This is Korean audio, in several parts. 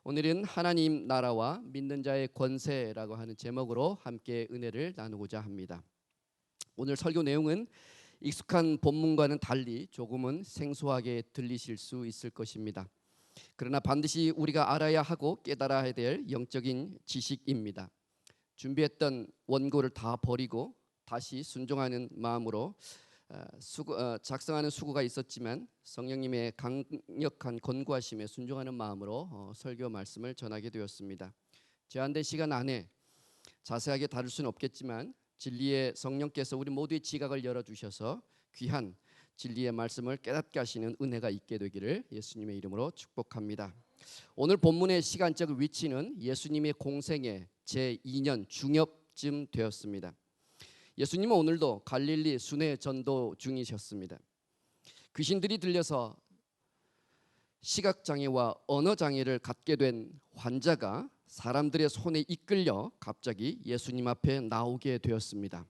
오늘은 하나님 나라와 믿는 자의 권세라고 하는 제목으로 함께 은혜를 나누고자 합니다. 오늘 설교 내용은 익숙한 본문과는 달리 조금은 생소하게 들리실 수 있을 것입니다. 그러나 반드시 우리가 알아야 하고 깨달아야 될 영적인 지식입니다. 준비했던 원고를 다 버리고 다시 순종하는 마음으로 작성하는 수고가 있었지만 성령님의 강력한 권고하심에 순종하는 마음으로 설교 말씀을 전하게 되었습니다. 제한된 시간 안에 자세하게 다룰 수는 없겠지만 진리의 성령께서 우리 모두의 지각을 열어주셔서 귀한 진리의 말씀을 깨닫게 하시는 은혜가 있게 되기를 예수님의 이름으로 축복합니다. 오늘 본문의 시간적 위치는 예수님의 공생의 제2년 중엽쯤 되었습니다. 예수님은 오늘도 갈릴리 순회 전도 중이셨습니다. 귀신들이 들려서 시각장애와 언어장애를 갖게 된 환자가 사람들의 손에 이끌려 갑자기 예수님 앞에 나오게 되었습니다.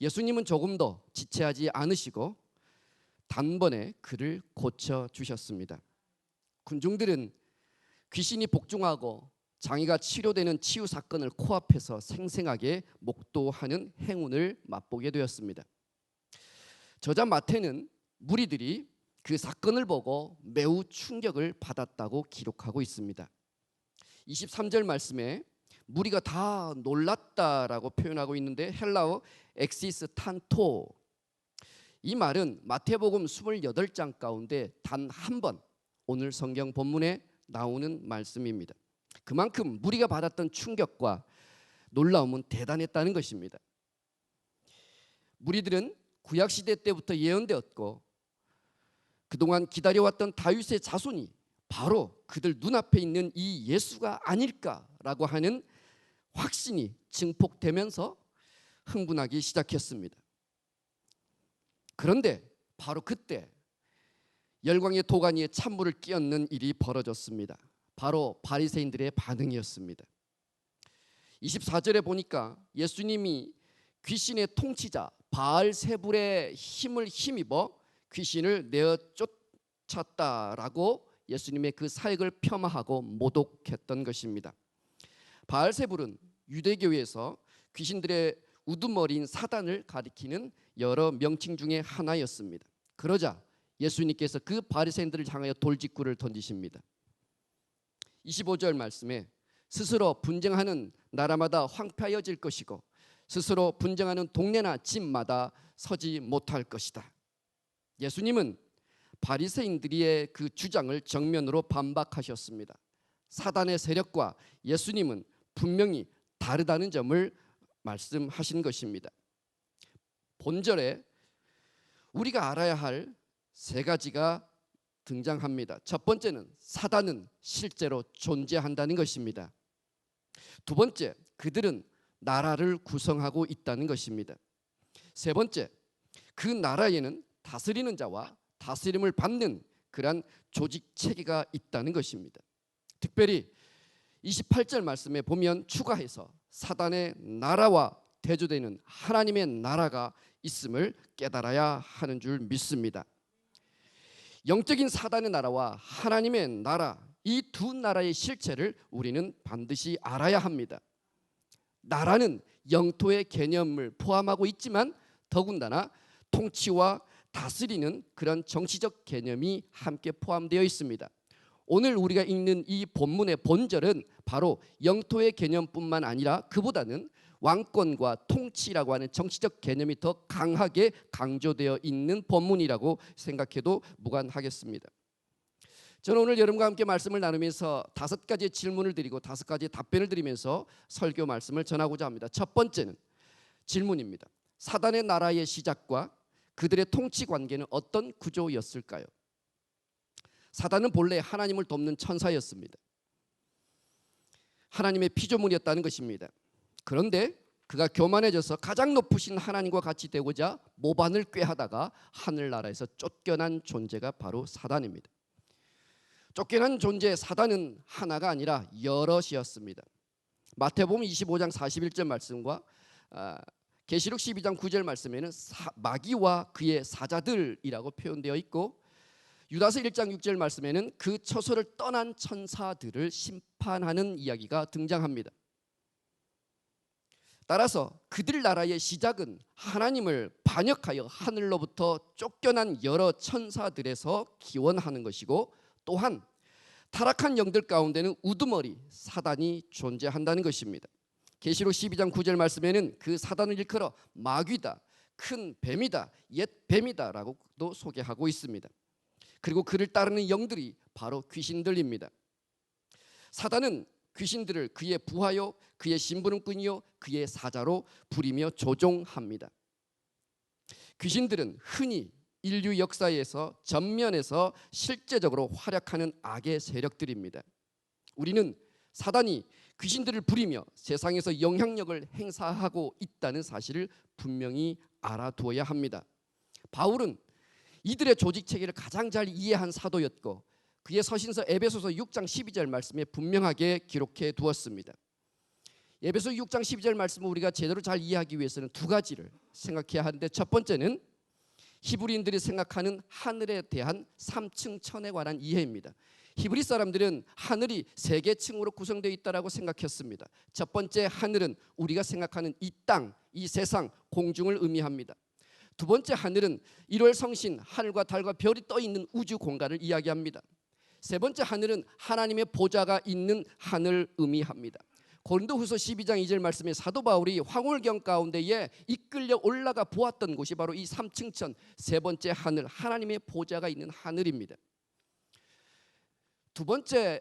예수님은 조금도 지체하지 않으시고 단번에 그를 고쳐주셨습니다. 군중들은 귀신이 복종하고 장애가 치료되는 치유 사건을 코앞에서 생생하게 목도하는 행운을 맛보게 되었습니다. 저자 마태는 무리들이 그 사건을 보고 매우 충격을 받았다고 기록하고 있습니다. 23절 말씀에 무리가 다 놀랐다라고 표현하고 있는데 헬라어 엑시스 탄토, 이 말은 마태복음 28장 가운데 단 한 번 오늘 성경 본문에 나오는 말씀입니다. 그만큼 무리가 받았던 충격과 놀라움은 대단했다는 것입니다. 무리들은 구약시대 때부터 예언되었고 그동안 기다려왔던 다윗의 자손이 바로 그들 눈앞에 있는 이 예수가 아닐까라고 하는 확신이 증폭되면서 흥분하기 시작했습니다. 그런데 바로 그때 열광의 도가니에 찬물을 끼얹는 일이 벌어졌습니다. 바로 바리새인들의 반응이었습니다. 24절에 보니까 예수님이 귀신의 통치자 바알세불의 힘을 힘입어 귀신을 내어 쫓았다라고 예수님의 그 사역을 폄하하고 모독했던 것입니다. 바알세불은 유대교에서 귀신들의 우두머리인 사단을 가리키는 여러 명칭 중에 하나였습니다. 그러자 예수님께서 그 바리새인들을 향하여 돌직구를 던지십니다. 25절 말씀에 스스로 분쟁하는 나라마다 황폐하여질 것이고 스스로 분쟁하는 동네나 집마다 서지 못할 것이다. 예수님은 바리새인들의 그 주장을 정면으로 반박하셨습니다. 사단의 세력과 예수님은 분명히 다르다는 점을 말씀하신 것입니다. 본절에 우리가 알아야 할 세 가지가 등장합니다. 첫 번째는 사단은 실제로 존재한다는 것입니다. 두 번째, 그들은 나라를 구성하고 있다는 것입니다. 세 번째, 그 나라에는 다스리는 자와 다스림을 받는 그러한 조직 체계가 있다는 것입니다. 특별히 28절 말씀에 보면 추가해서 사단의 나라와 대조되는 하나님의 나라가 있음을 깨달아야 하는 줄 믿습니다. 영적인 사단의 나라와 하나님의 나라, 이 두 나라의 실체를 우리는 반드시 알아야 합니다. 나라는 영토의 개념을 포함하고 있지만 더군다나 통치와 다스리는 그런 정치적 개념이 함께 포함되어 있습니다. 오늘 우리가 읽는 이 본문의 본절은 바로 영토의 개념뿐만 아니라 그보다는 왕권과 통치라고 하는 정치적 개념이 더 강하게 강조되어 있는 본문이라고 생각해도 무관하겠습니다. 저는 오늘 여러분과 함께 말씀을 나누면서 5가지의 질문을 드리고 5가지의 답변을 드리면서 설교 말씀을 전하고자 합니다. 첫 번째는 질문입니다. 사단의 나라의 시작과 그들의 통치 관계는 어떤 구조였을까요? 사단은 본래 하나님을 돕는 천사였습니다. 하나님의 피조물이었다는 것입니다. 그런데 그가 교만해져서 가장 높으신 하나님과 같이 되고자 모반을 꾀하다가 하늘나라에서 쫓겨난 존재가 바로 사단입니다. 쫓겨난 존재 사단은 하나가 아니라 여럿이었습니다. 마태복음 25장 41절 말씀과 계시록 12장 9절 말씀에는 마귀와 그의 사자들이라고 표현되어 있고 유다서 1장 6절 말씀에는 그 처소를 떠난 천사들을 심판하는 이야기가 등장합니다. 따라서 그들 나라의 시작은 하나님을 반역하여 하늘로부터 쫓겨난 여러 천사들에서 기원하는 것이고, 또한 타락한 영들 가운데는 우두머리 사단이 존재한다는 것입니다. 계시록 12장 9절 말씀에는 그 사단을 일컬어 마귀다, 큰 뱀이다, 옛 뱀이다 라고도 소개하고 있습니다. 그리고 그를 따르는 영들이 바로 귀신들입니다. 사단은 귀신들을 그의 부하요, 그의 심부름꾼이요, 그의 사자로 부리며 조종합니다. 귀신들은 흔히 인류 역사에서 전면에서 실제적으로 활약하는 악의 세력들입니다. 우리는 사단이 귀신들을 부리며 세상에서 영향력을 행사하고 있다는 사실을 분명히 알아두어야 합니다. 바울은 이들의 조직 체계를 가장 잘 이해한 사도였고, 그의 서신서 에베소서 6장 12절 말씀에 분명하게 기록해 두었습니다. 에베소 6장 12절 말씀을 우리가 제대로 잘 이해하기 위해서는 두 가지를 생각해야 하는데, 첫 번째는 히브리인들이 생각하는 하늘에 대한 3층 천에 관한 이해입니다. 히브리 사람들은 하늘이 세 개 층으로 구성되어 있다고 생각했습니다. 첫 번째 하늘은 우리가 생각하는 이 땅, 이 세상, 공중을 의미합니다. 두 번째 하늘은 1월 성신, 하늘과 달과 별이 떠 있는 우주 공간을 이야기합니다. 세 번째 하늘은 하나님의 보좌가 있는 하늘을 의미합니다. 고린도후서 12장 2절 말씀에 사도 바울이 황홀경 가운데에 이끌려 올라가 보았던 곳이 바로 이 3층 천, 세 번째 하늘, 하나님의 보좌가 있는 하늘입니다. 두 번째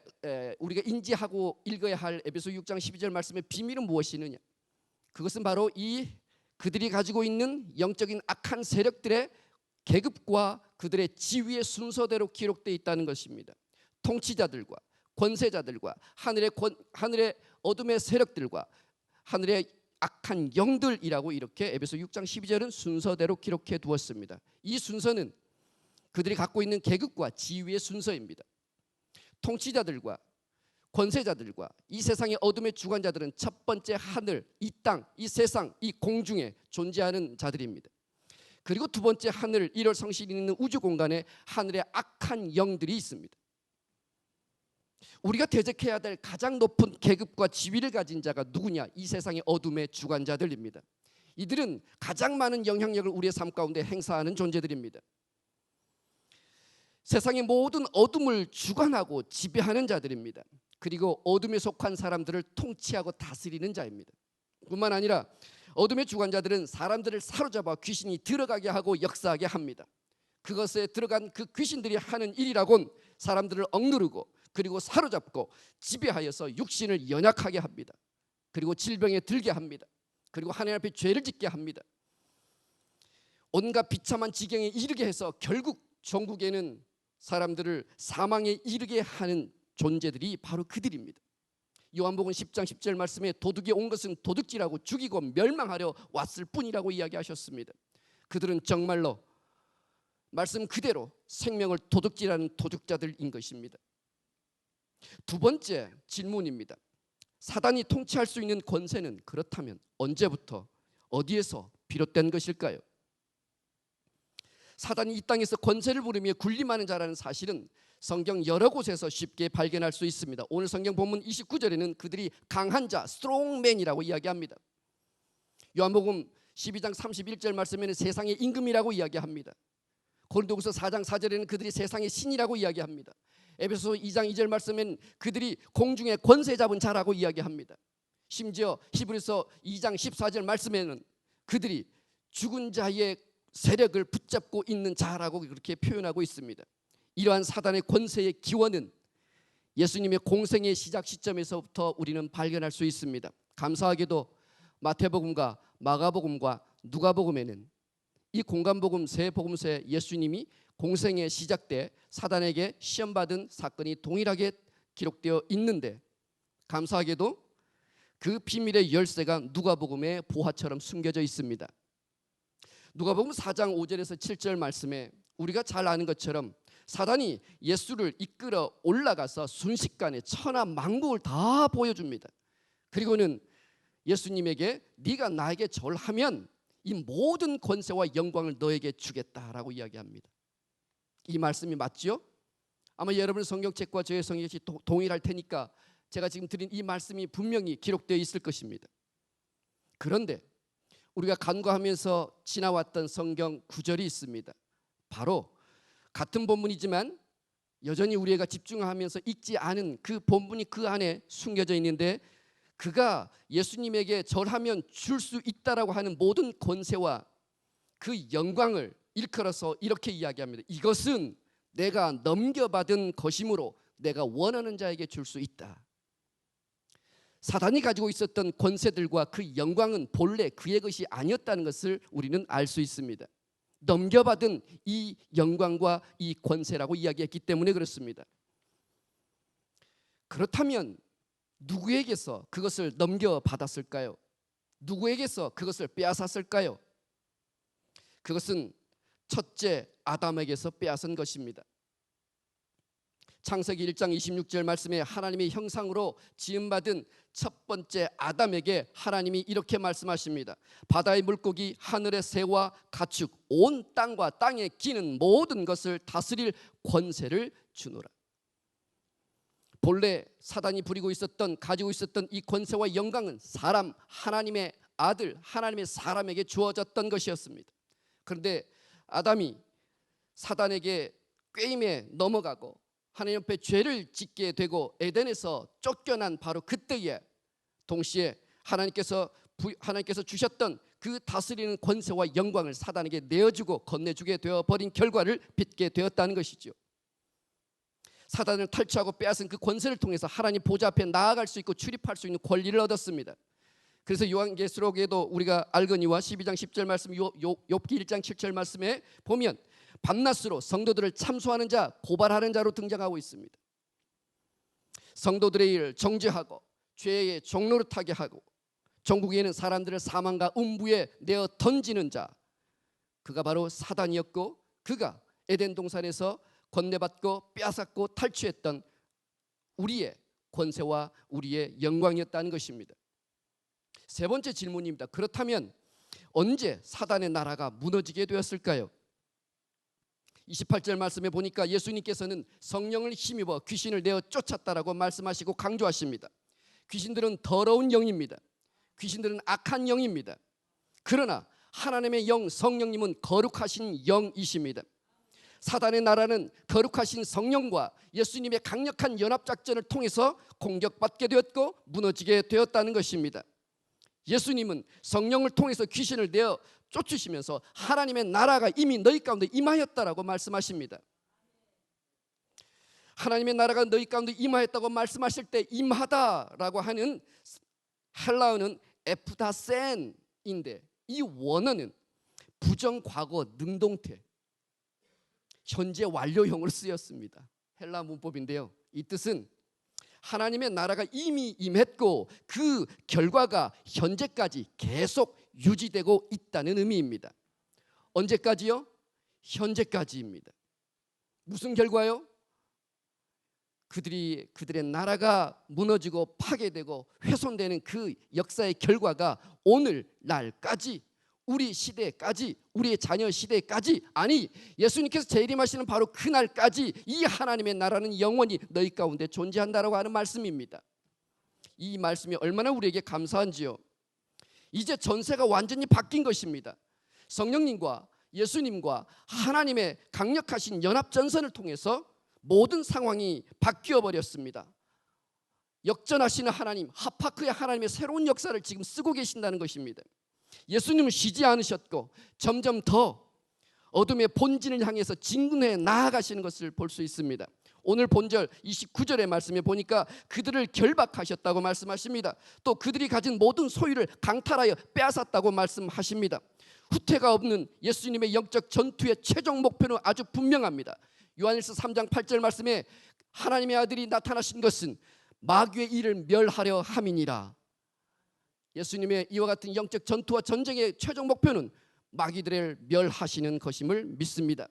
우리가 인지하고 읽어야 할 에베소 6장 12절 말씀의 비밀은 무엇이느냐? 그것은 바로 이 그들이 가지고 있는 영적인 악한 세력들의 계급과 그들의 지위의 순서대로 기록되어 있다는 것입니다. 통치자들과 권세자들과 하늘의 어둠의 세력들과 하늘의 악한 영들이라고 이렇게 에베소 6장 12절은 순서대로 기록해 두었습니다. 이 순서는 그들이 갖고 있는 계급과 지위의 순서입니다. 통치자들과 권세자들과 이 세상의 어둠의 주관자들은 첫 번째 하늘, 이 땅, 이 세상, 이 공중에 존재하는 자들입니다. 그리고 두 번째 하늘, 1월 성신이 있는 우주 공간에 하늘의 악한 영들이 있습니다. 우리가 대적해야 될 가장 높은 계급과 지위를 가진 자가 누구냐? 이 세상의 어둠의 주관자들입니다. 이들은 가장 많은 영향력을 우리의 삶 가운데 행사하는 존재들입니다. 세상의 모든 어둠을 주관하고 지배하는 자들입니다. 그리고 어둠에 속한 사람들을 통치하고 다스리는 자입니다. 뿐만 아니라 어둠의 주관자들은 사람들을 사로잡아 귀신이 들어가게 하고 역사하게 합니다. 그것에 들어간 그 귀신들이 하는 일이라곤 사람들을 억누르고 그리고 사로잡고 지배하여서 육신을 연약하게 합니다. 그리고 질병에 들게 합니다. 그리고 하나님 앞에 죄를 짓게 합니다. 온갖 비참한 지경에 이르게 해서 결국 종국에는 사람들을 사망에 이르게 하는 존재들이 바로 그들입니다. 요한복음 10장 10절 말씀에 도둑이 온 것은 도둑질하고 죽이고 멸망하려 왔을 뿐이라고 이야기하셨습니다. 그들은 정말로 말씀 그대로 생명을 도둑질하는 도둑자들인 것입니다. 두 번째 질문입니다. 사단이 통치할 수 있는 권세는 그렇다면 언제부터 어디에서 비롯된 것일까요? 사단이 이 땅에서 권세를 부리며 군림하는 자라는 사실은 성경 여러 곳에서 쉽게 발견할 수 있습니다. 오늘 성경 본문 29절에는 그들이 강한 자, 스트롱맨이라고 이야기합니다. 요한복음 12장 31절 말씀에는 세상의 임금이라고 이야기합니다. 고린도후서 4장 4절에는 그들이 세상의 신이라고 이야기합니다. 에베소 2장 2절 말씀에는 그들이 공중에 권세 잡은 자라고 이야기합니다. 심지어 히브리서 2장 14절 말씀에는 그들이 죽은 자의 세력을 붙잡고 있는 자라고 그렇게 표현하고 있습니다. 이러한 사단의 권세의 기원은 예수님의 공생의 시작 시점에서부터 우리는 발견할 수 있습니다. 감사하게도 마태복음과 마가복음과 누가복음에는 이 공간복음 세 복음서에 예수님이 공생의 시작 때 사단에게 시험받은 사건이 동일하게 기록되어 있는데, 감사하게도 그 비밀의 열쇠가 누가복음의 보화처럼 숨겨져 있습니다. 누가복음 4장 5절에서 7절 말씀에 우리가 잘 아는 것처럼 사단이 예수를 이끌어 올라가서 순식간에 천하 만국을 다 보여줍니다. 그리고는 예수님에게 네가 나에게 절하면 이 모든 권세와 영광을 너에게 주겠다라고 이야기합니다. 이 말씀이 맞지요? 아마 여러분의 성경책과 저의 성경책이 동일할 테니까 제가 지금 드린 이 말씀이 분명히 기록되어 있을 것입니다. 그런데 우리가 간과하면서 지나왔던 성경 구절이 있습니다. 바로 같은 본문이지만 여전히 우리가 집중하면서 읽지 않은 그 본문이 그 안에 숨겨져 있는데, 그가 예수님에게 절하면 줄 수 있다라고 하는 모든 권세와 그 영광을 일컬어서 이렇게 이야기합니다. 이것은 내가 넘겨받은 것이므로 내가 원하는 자에게 줄 수 있다. 사단이 가지고 있었던 권세들과 그 영광은 본래 그의 것이 아니었다는 것을 우리는 알 수 있습니다. 넘겨받은 이 영광과 이 권세라고 이야기했기 때문에 그렇습니다. 그렇다면 누구에게서 그것을 넘겨받았을까요? 누구에게서 그것을 빼앗았을까요? 그것은 첫째 아담에게서 빼앗은 것입니다. 창세기 1장 26절 말씀에 하나님의 형상으로 지음받은 첫 번째 아담에게 하나님이 이렇게 말씀하십니다. 바다의 물고기, 하늘의 새와 가축, 온 땅과 땅에 기는 모든 것을 다스릴 권세를 주노라. 본래 사단이 부리고 있었던, 가지고 있었던 이 권세와 영광은 하나님의 아들, 하나님의 사람에게 주어졌던 것이었습니다. 그런데 아담이 사단에게 꾀임에 넘어가고 하나님 앞에 죄를 짓게 되고 에덴에서 쫓겨난 바로 그때에 동시에 하나님께서 주셨던 그 다스리는 권세와 영광을 사단에게 내어주고 건네주게 되어버린 결과를 빚게 되었다는 것이죠. 사단을 탈취하고 빼앗은 그 권세를 통해서 하나님 보좌 앞에 나아갈 수 있고 출입할 수 있는 권리를 얻었습니다. 그래서 요한계시록에도 우리가 알거니와 12장 10절 말씀, 욥기 1장 7절 말씀에 보면 밤낮으로 성도들을 참소하는 자, 고발하는 자로 등장하고 있습니다. 성도들의 일을 정죄하고 죄의 종노릇하게 하고 종국에는 사람들을 사망과 음부에 내어 던지는 자, 그가 바로 사단이었고, 그가 에덴 동산에서 건네받고 빼앗았고 탈취했던 우리의 권세와 우리의 영광이었다는 것입니다. 세 번째 질문입니다. 그렇다면 언제 사단의 나라가 무너지게 되었을까요? 28절 말씀에 보니까 예수님께서는 성령을 힘입어 귀신을 내어 쫓았다라고 말씀하시고 강조하십니다. 귀신들은 더러운 영입니다. 귀신들은 악한 영입니다. 그러나 하나님의 영 성령님은 거룩하신 영이십니다. 사단의 나라는 거룩하신 성령과 예수님의 강력한 연합작전을 통해서 공격받게 되었고 무너지게 되었다는 것입니다. 예수님은 성령을 통해서 귀신을 내어 쫓으시면서 하나님의 나라가 이미 너희 가운데 임하였다라고 말씀하십니다. 하나님의 나라가 너희 가운데 임하였다고 말씀하실 때 임하다라고 하는 헬라어는 에프다센인데, 이 원어는 부정과거 능동태, 현재 완료형으로 쓰였습니다. 헬라 문법인데요, 이 뜻은 하나님의 나라가 이미 임했고 그 결과가 현재까지 계속 유지되고 있다는 의미입니다. 언제까지요? 현재까지입니다. 무슨 결과요? 그들의 나라가 무너지고 파괴되고 훼손되는 그 역사의 결과가 오늘 날까지, 우리 시대까지, 우리의 자녀 시대까지, 아니 예수님께서 재림하시는 바로 그날까지 이 하나님의 나라는 영원히 너희 가운데 존재한다라고 하는 말씀입니다. 이 말씀이 얼마나 우리에게 감사한지요. 이제 전세가 완전히 바뀐 것입니다. 성령님과 예수님과 하나님의 강력하신 연합전선을 통해서 모든 상황이 바뀌어 버렸습니다. 역전하시는 하나님, 하파크의 하나님의 새로운 역사를 지금 쓰고 계신다는 것입니다. 예수님은 쉬지 않으셨고 점점 더 어둠의 본진을 향해서 진군해 나아가시는 것을 볼 수 있습니다. 오늘 본절 29절의 말씀에 보니까 그들을 결박하셨다고 말씀하십니다. 또 그들이 가진 모든 소유를 강탈하여 빼앗았다고 말씀하십니다. 후퇴가 없는 예수님의 영적 전투의 최종 목표는 아주 분명합니다. 요한일서 3장 8절 말씀에 하나님의 아들이 나타나신 것은 마귀의 일을 멸하려 함이니라. 예수님의 이와 같은 영적 전투와 전쟁의 최종 목표는 마귀들을 멸하시는 것임을 믿습니다.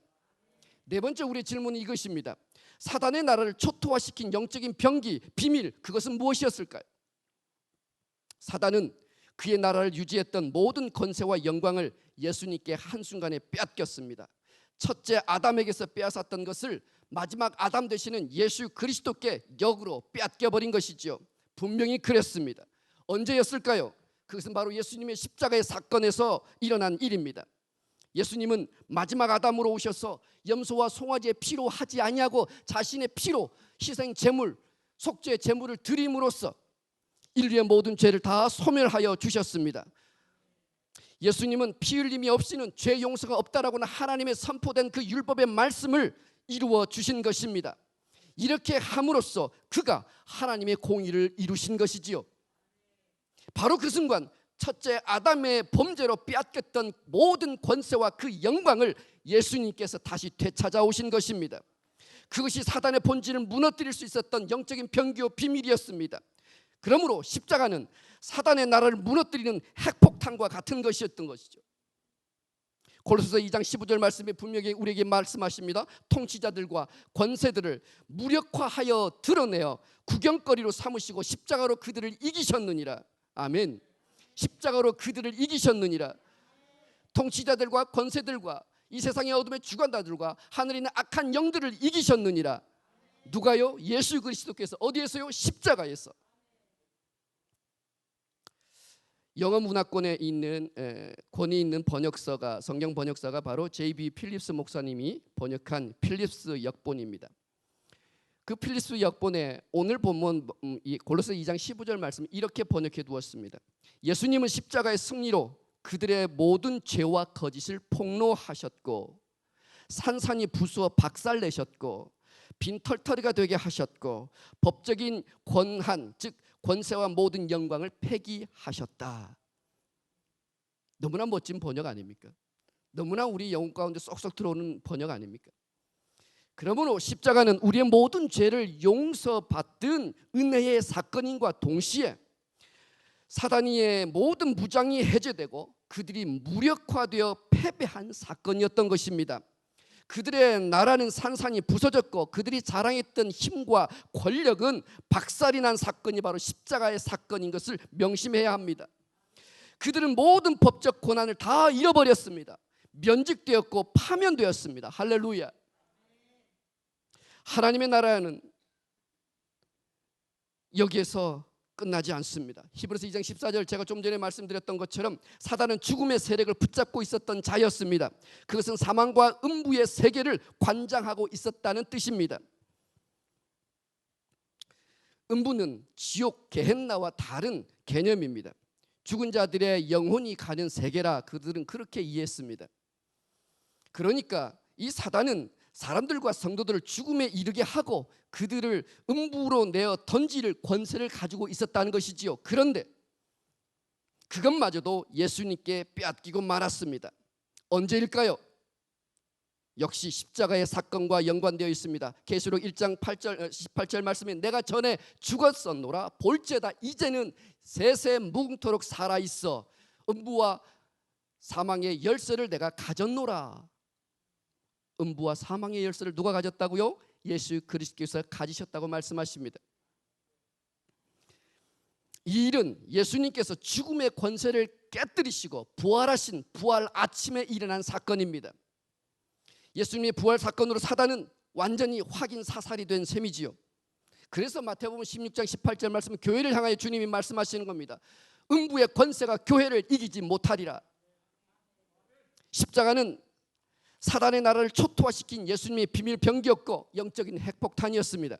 네 번째 우리의 질문은 이것입니다. 사단의 나라를 초토화시킨 영적인 병기, 비밀, 그것은 무엇이었을까요? 사단은 그의 나라를 유지했던 모든 권세와 영광을 예수님께 한순간에 빼앗겼습니다. 첫째 아담에게서 빼앗았던 것을 마지막 아담 되시는 예수 그리스도께 역으로 빼앗겨버린 것이죠. 분명히 그랬습니다. 언제였을까요? 그것은 바로 예수님의 십자가의 사건에서 일어난 일입니다. 예수님은 마지막 아담으로 오셔서 염소와 송아지의 피로 하지 아니하고 자신의 피로 희생 제물, 속죄 제물을 드림으로써 인류의 모든 죄를 다 소멸하여 주셨습니다. 예수님은 피 흘림이 없이는 죄 용서가 없다라고는 하나님의 선포된 그 율법의 말씀을 이루어 주신 것입니다. 이렇게 함으로써 그가 하나님의 공의를 이루신 것이지요. 바로 그 순간 첫째 아담의 범죄로 빼앗겼던 모든 권세와 그 영광을 예수님께서 다시 되찾아오신 것입니다. 그것이 사단의 본질을 무너뜨릴 수 있었던 영적인 병기요 비밀이었습니다. 그러므로 십자가는 사단의 나라를 무너뜨리는 핵폭탄과 같은 것이었던 것이죠. 골로새서 2장 15절 말씀에 분명히 우리에게 말씀하십니다. 통치자들과 권세들을 무력화하여 드러내어 구경거리로 삼으시고 십자가로 그들을 이기셨느니라. 아멘. 십자가로 그들을 이기셨느니라. 통치자들과 권세들과 이 세상의 어둠의 주관자들과 하늘에 있는 악한 영들을 이기셨느니라. 누가요? 예수 그리스도께서. 어디에서요? 십자가에서. 영어 문화권에 있는 권위 있는 번역서가, 성경 번역서가 바로 J.B. 필립스 목사님이 번역한 필립스 역본입니다. 그 필립스 역본에 오늘 본문 골로새 2장 15절 말씀 이렇게 번역해 두었습니다. 예수님은 십자가의 승리로 그들의 모든 죄와 거짓을 폭로하셨고 산산이 부수어 박살내셨고 빈털터리가 되게 하셨고 법적인 권한 즉 권세와 모든 영광을 폐기하셨다. 너무나 멋진 번역 아닙니까? 너무나 우리 영혼 가운데 쏙쏙 들어오는 번역 아닙니까? 그러므로 십자가는 우리의 모든 죄를 용서받은 은혜의 사건인과 동시에 사단의 모든 무장이 해제되고 그들이 무력화되어 패배한 사건이었던 것입니다. 그들의 나라는 산산이 부서졌고 그들이 자랑했던 힘과 권력은 박살이 난 사건이 바로 십자가의 사건인 것을 명심해야 합니다. 그들은 모든 법적 권한을 다 잃어버렸습니다. 면직되었고 파면되었습니다. 할렐루야. 하나님의 나라는 여기에서 끝나지 않습니다. 히브리서 2장 14절 제가 좀 전에 말씀드렸던 것처럼 사단은 죽음의 세력을 붙잡고 있었던 자였습니다. 그것은 사망과 음부의 세계를 관장하고 있었다는 뜻입니다. 음부는 지옥 게헨나와 다른 개념입니다. 죽은 자들의 영혼이 가는 세계라 그들은 그렇게 이해했습니다. 그러니까 이 사단은 사람들과 성도들을 죽음에 이르게 하고 그들을 음부로 내어 던질 권세를 가지고 있었다는 것이지요. 그런데 그것마저도 예수님께 빼앗기고 말았습니다. 언제일까요? 역시 십자가의 사건과 연관되어 있습니다. 계시록 1장 18절 말씀에 내가 전에 죽었었노라 볼지어다 이제는 세세 무궁토록 살아있어 음부와 사망의 열쇠를 내가 가졌노라. 음부와 사망의 열쇠를 누가 가졌다고요? 예수 그리스도께서 가지셨다고 말씀하십니다. 이 일은 예수님께서 죽음의 권세를 깨뜨리시고 부활하신 부활 아침에 일어난 사건입니다. 예수님의 부활 사건으로 사단은 완전히 확인 사살이 된 셈이지요. 그래서 마태복음 16장 18절 말씀은 교회를 향하여 주님이 말씀하시는 겁니다. 음부의 권세가 교회를 이기지 못하리라. 십자가는 사단의 나라를 초토화시킨 예수님의 비밀 병기였고 영적인 핵폭탄이었습니다.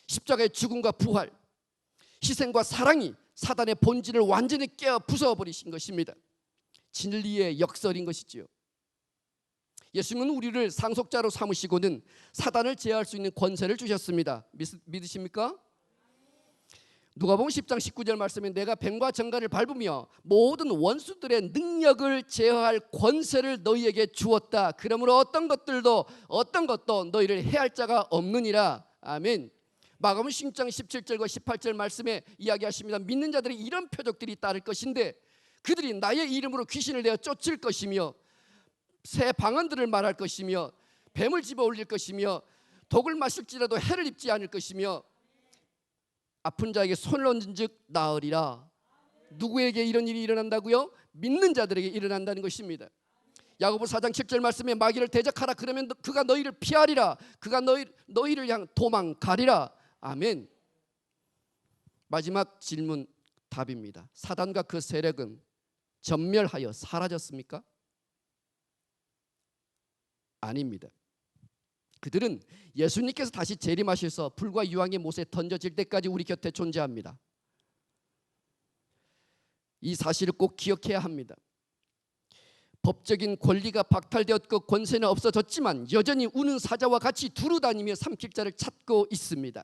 십자가의 죽음과 부활, 희생과 사랑이 사단의 본질을 완전히 깨어 부숴버리신 것입니다. 진리의 역설인 것이지요. 예수님은 우리를 상속자로 삼으시고는 사단을 제어할 수 있는 권세를 주셨습니다. 믿으십니까? 누가복음 10장 19절 말씀에 내가 뱀과 정갈을 밟으며 모든 원수들의 능력을 제어할 권세를 너희에게 주었다. 그러므로 어떤 것도 너희를 해할 자가 없느니라. 아멘. 마가복음 10장 17절과 18절 말씀에 이야기하십니다. 믿는 자들이 이런 표적들이 따를 것인데 그들이 나의 이름으로 귀신을 내어 쫓을 것이며 새 방언들을 말할 것이며 뱀을 집어 올릴 것이며 독을 마실지라도 해를 입지 않을 것이며 아픈 자에게 손을 얹은 즉 나으리라. 누구에게 이런 일이 일어난다고요? 믿는 자들에게 일어난다는 것입니다. 야고보 4장 7절 말씀에 마귀를 대적하라. 그러면 그가 너희를 피하리라. 그가 너희를 향 도망가리라. 아멘. 마지막 질문 답입니다. 사단과 그 세력은 전멸하여 사라졌습니까? 아닙니다. 그들은 예수님께서 다시 재림하셔서 불과 유황의 못에 던져질 때까지 우리 곁에 존재합니다. 이 사실을 꼭 기억해야 합니다. 법적인 권리가 박탈되었고 권세는 없어졌지만 여전히 우는 사자와 같이 두루다니며 삼킬 자를 찾고 있습니다.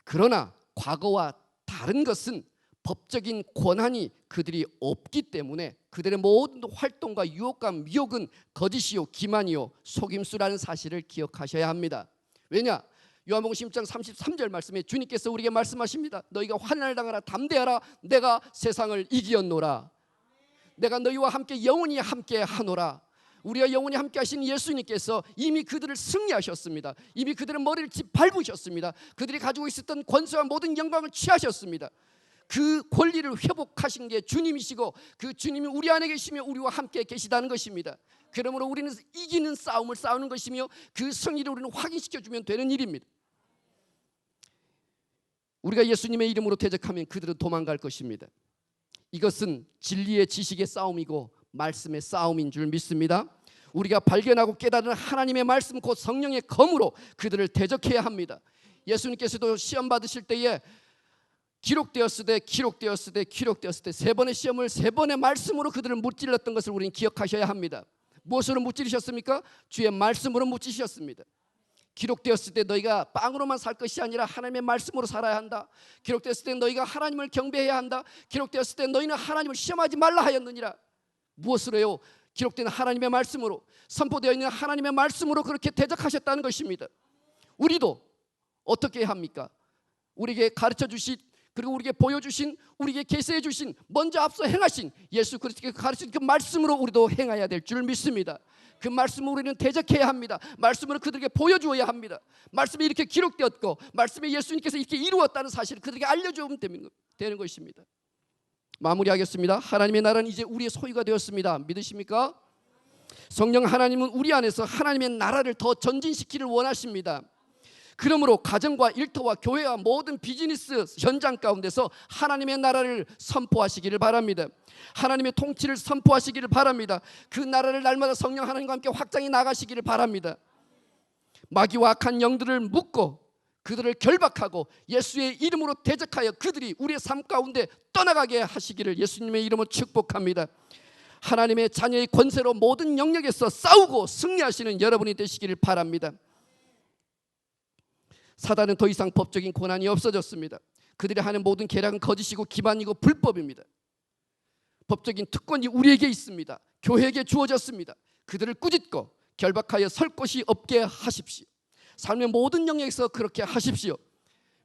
그러나 과거와 다른 것은 법적인 권한이 그들이 없기 때문에 그들의 모든 활동과 유혹과 미혹은 거짓이요 기만이요 속임수라는 사실을 기억하셔야 합니다. 왜냐? 요한복음 10장 33절 말씀에 주님께서 우리에게 말씀하십니다. 너희가 환난을 당하라 담대하라. 내가 세상을 이기었노라. 내가 너희와 함께 영원히 함께 하노라. 우리와 영원히 함께 하신 예수님께서 이미 그들을 승리하셨습니다. 이미 그들의 머리를 짓밟으셨습니다. 그들이 가지고 있었던 권세와 모든 영광을 취하셨습니다. 그 권리를 회복하신 게 주님이시고 그 주님이 우리 안에 계시며 우리와 함께 계시다는 것입니다. 그러므로 우리는 이기는 싸움을 싸우는 것이며 그 승리를 우리는 확인시켜주면 되는 일입니다. 우리가 예수님의 이름으로 대적하면 그들은 도망갈 것입니다. 이것은 진리의 지식의 싸움이고 말씀의 싸움인 줄 믿습니다. 우리가 발견하고 깨달은 하나님의 말씀 곧 성령의 검으로 그들을 대적해야 합니다. 예수님께서도 시험 받으실 때에 기록되었을 때 세 번의 시험을 세 번의 말씀으로 그들을 무찔렀던 것을 우리는 기억하셔야 합니다. 무엇으로 무찌르셨습니까? 주의 말씀으로 무찌르셨습니다. 기록되었을 때 너희가 빵으로만 살 것이 아니라 하나님의 말씀으로 살아야 한다. 기록되었을 때 너희가 하나님을 경배해야 한다. 기록되었을 때 너희는 하나님을 시험하지 말라 하였느니라. 무엇으로요? 기록된 하나님의 말씀으로, 선포되어 있는 하나님의 말씀으로 그렇게 대적하셨다는 것입니다. 우리도 어떻게 합니까? 우리에게 가르쳐 주신, 그리고 우리에게 보여주신, 우리에게 계시해 주신, 먼저 앞서 행하신 예수 그리스도께서 가르친 그 말씀으로 우리도 행해야 될 줄 믿습니다. 그 말씀으로 우리는 대적해야 합니다. 말씀으로 그들에게 보여주어야 합니다. 말씀이 이렇게 기록되었고 말씀에 예수님께서 이렇게 이루었다는 사실을 그들에게 알려주면 되는 것입니다. 마무리하겠습니다. 하나님의 나라는 이제 우리의 소유가 되었습니다. 믿으십니까? 성령 하나님은 우리 안에서 하나님의 나라를 더 전진시키기를 원하십니다. 그러므로 가정과 일터와 교회와 모든 비즈니스 현장 가운데서 하나님의 나라를 선포하시기를 바랍니다. 하나님의 통치를 선포하시기를 바랍니다. 그 나라를 날마다 성령 하나님과 함께 확장해 나가시기를 바랍니다. 마귀와 악한 영들을 묶고 그들을 결박하고 예수의 이름으로 대적하여 그들이 우리의 삶 가운데 떠나가게 하시기를 예수님의 이름으로 축복합니다. 하나님의 자녀의 권세로 모든 영역에서 싸우고 승리하시는 여러분이 되시기를 바랍니다. 사단은 더 이상 법적인 권한이 없어졌습니다. 그들이 하는 모든 계략은 거짓이고 기만이고 불법입니다. 법적인 특권이 우리에게 있습니다. 교회에게 주어졌습니다. 그들을 꾸짖고 결박하여 설 곳이 없게 하십시오. 삶의 모든 영역에서 그렇게 하십시오.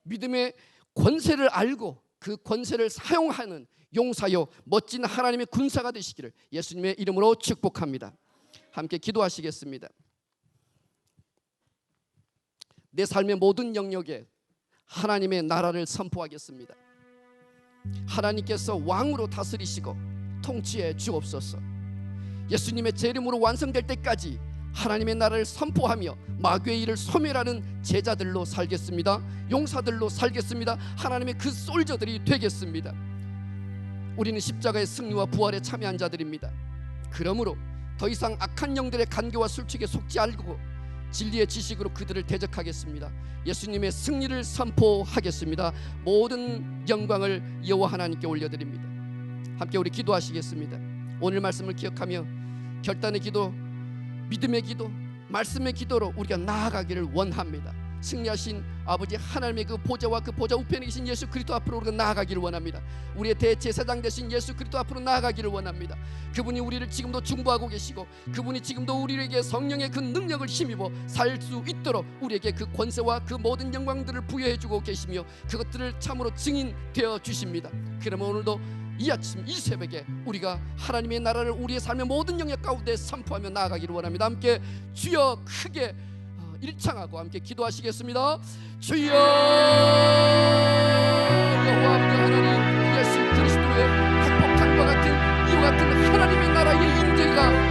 믿음의 권세를 알고 그 권세를 사용하는 용사요 멋진 하나님의 군사가 되시기를 예수님의 이름으로 축복합니다. 함께 기도하시겠습니다. 내 삶의 모든 영역에 하나님의 나라를 선포하겠습니다. 하나님께서 왕으로 다스리시고 통치해 주옵소서. 예수님의 재림으로 완성될 때까지 하나님의 나라를 선포하며 마귀의 일을 소멸하는 제자들로 살겠습니다. 용사들로 살겠습니다. 하나님의 그 솔저들이 되겠습니다. 우리는 십자가의 승리와 부활에 참여한 자들입니다. 그러므로 더 이상 악한 영들의 간교와 술취에 속지 않고 진리의 지식으로 그들을 대적하겠습니다. 예수님의 승리를 선포하겠습니다. 모든 영광을 여호와 하나님께 올려드립니다. 함께 우리 기도하시겠습니다. 오늘 말씀을 기억하며 결단의 기도, 믿음의 기도, 말씀의 기도로 우리가 나아가기를 원합니다. 승리하신 아버지 하나님의 그 보좌와 그 보좌 우편에 계신 예수 그리스도 앞으로 우리가 나아가기를 원합니다. 우리의 대제사장 되신 예수 그리스도 앞으로 나아가기를 원합니다. 그분이 우리를 지금도 중보하고 계시고 그분이 지금도 우리에게 성령의 그 능력을 힘입어 살 수 있도록 우리에게 그 권세와 그 모든 영광들을 부여해 주고 계시며 그것들을 참으로 증인되어 주십니다. 그러면 오늘도 이 아침 이 새벽에 우리가 하나님의 나라를 우리의 삶의 모든 영역 가운데 선포하며 나아가기를 원합니다. 함께 주여 크게 일창하고 함께 기도하시겠습니다. 주여 여호와 아버지 하나님 예수 그리스도의 행복함과 같은 이와 같은 하나님의 나라의 인재가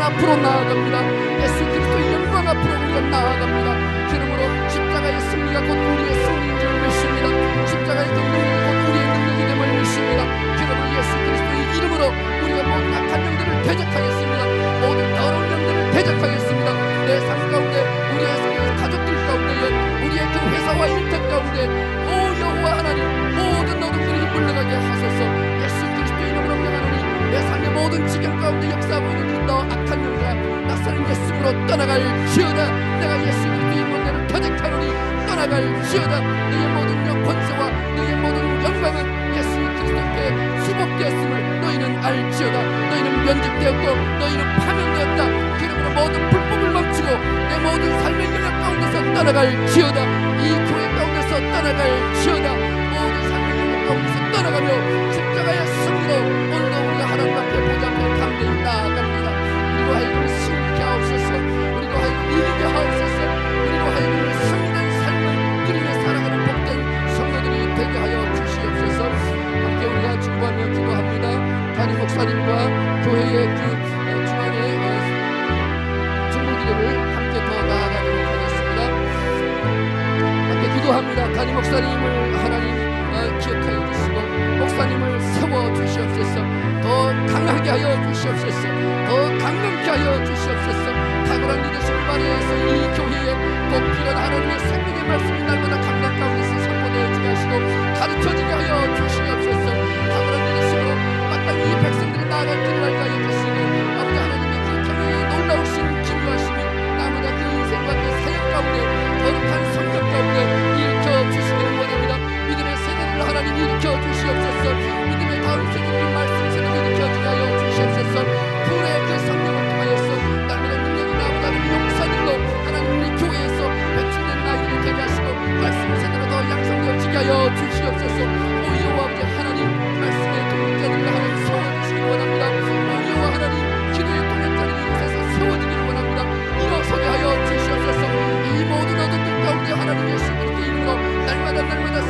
앞으로 나아갑니다. 예수 그리스도의 영광 앞으로 우리가 나아갑니다. 그러므로 십자가의 승리가 곧 우리의 승리인 줄 믿습니다. 십자가의 능력이 곧 우리의 능력이 됨을 믿습니다. 그러므로 예수 그리스도의 이름으로 우리가 모든 악한 영들을 대적하겠습니다. 모든 더러운 영들을 대적하겠습니다. 내 삶 가운데, 우리의 가족들 가운데, 우리의 그 회사와 일터 가운데 오 여호와 하나님, 모든 어둠들이 물러가게 하소서. 예수 그리스도의 이름으로 명하노니 내 삶의 모든 지경 가운데 역사하고 있는 그 악한 영과 낯선 예수로 떠나갈지어다. 내가 예수 그리스도의 이름으로 대적하노니 떠나갈지어다. 너의 모든 권세와 너의 모든 영광은 예수 그리스도께 수복되었음을 너희는 알지어다. 너희는 면직되었고 너희는 파면되었다. 그러므로 모든 불법을 멈추고 내 모든 삶의 영역 가운데서 떠나갈지어다. 이 교회 가운데서 떠나갈지어다. 모든 삶의 영역 가운데서 떠나가며 십자가의 승리로 오늘도 우리가 하나님 앞에 보좌 앞에 담대히 나아갑니다. 우리로 하여금 승리케 하옵소서. 우리로 하여금 이기게 하옵소서. 우리로 하여금 승리된 삶을 누리며 살아가는 복된 성도들이 되게 하여 주시옵소서. 함께 우리가 중보하며 기도합니다. 담임 목사님과 교회의 그 중앙의 중보 기도를 함께 더 나아가도록 하겠습니다. 함께 기도합니다. 담임 목사님을 하나님 기억하여 주시고 목사님을 세워 주시옵소서. 더 강하게 하여 주시옵소서. 더 강건케 하여 주시옵소서. 탁월한 리더십을 발휘해서 이 교회에 꼭 필요한 하나님의 생명의 말씀이 날마다 강단 가운데서 선포되어지게 하시고 가르쳐지게 하여 주시옵소서. 탁월한 리더십으로 마땅히 이 백성들이 나아갈 길을 알게 하여 주시고 아버지 하나님의 그 경영에 놀라우신 기묘하심이 나보다 그 인생과 그 사역 가운데 거룩한 성격 가운데 일으켜 주시기를 원합니다. 믿음의 세대를 하나님 일으켜 주시옵소서. 믿음의 다음 세대를 말씀 세대를 일으켜주게 하여 주시옵소서. 불의 그 성령을 통하여서 날마다 능력이 나보다는 용사들로 하나님 우리 교회에서 배출되는 아이들이 되게 하시고 말씀 세대로 더 양성되어지게 하여 주시옵소서. 오 여호와 아버지 하나님 말씀의 동력자들을 하나님 세워주시기를 원합니다. 오 여호와 하나님 기도의 동력자를 이곳에서 세워지기를 원합니다. 일어서게 하여 주시옵소서. 이 모든 어둠들 가운데 하나님 예수 그리스도의 이름으로 날마다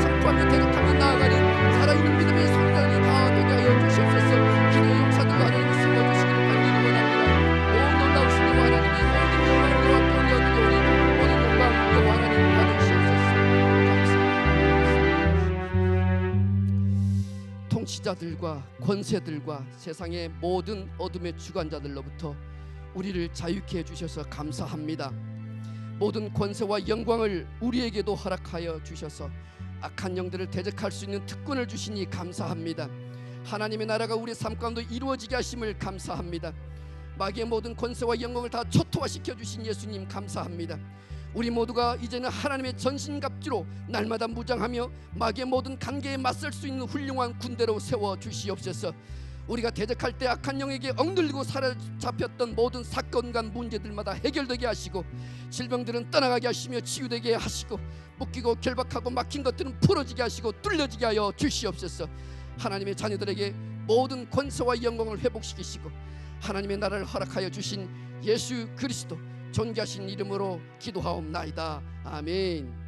선포하며 대적하며 나아가는 살아있는 믿음의 성도들이 다 되게 하여 주시옵소서. 기도의 용사들과 하나님 세워주시기를 간절히 원합니다. 오 놀라우신 여호와 하나님의 모든 영광을 여호와께 올려드리오니 모든 영광 여호와 하나님 받으시옵소서. 감사합니다. 통치자들과 권세들과 세상의 모든 어둠의 주관자들로부터 우리를 자유케 해주셔서 감사합니다. 모든 권세와 영광을 우리에게도 허락하여 주셔서 악한 영들을 대적할 수 있는 특권을 주시니 감사합니다. 하나님의 나라가 우리 삶 가운데 이루어지게 하심을 감사합니다. 마귀의 모든 권세와 영광을 다 초토화시켜 주신 예수님 감사합니다. 우리 모두가 이제는 하나님의 전신갑주로 날마다 무장하며 마귀의 모든 관계에 맞설 수 있는 훌륭한 군대로 세워 주시옵소서. 우리가 대적할 때 악한 영에게 억눌리고 사로잡혔던 모든 사건과 문제들마다 해결되게 하시고 질병들은 떠나가게 하시며 치유되게 하시고 묶이고 결박하고 막힌 것들은 풀어지게 하시고 뚫려지게 하여 주시옵소서. 하나님의 자녀들에게 모든 권세와 영광을 회복시키시고 하나님의 나라를 허락하여 주신 예수 그리스도 존귀하신 이름으로 기도하옵나이다. 아멘.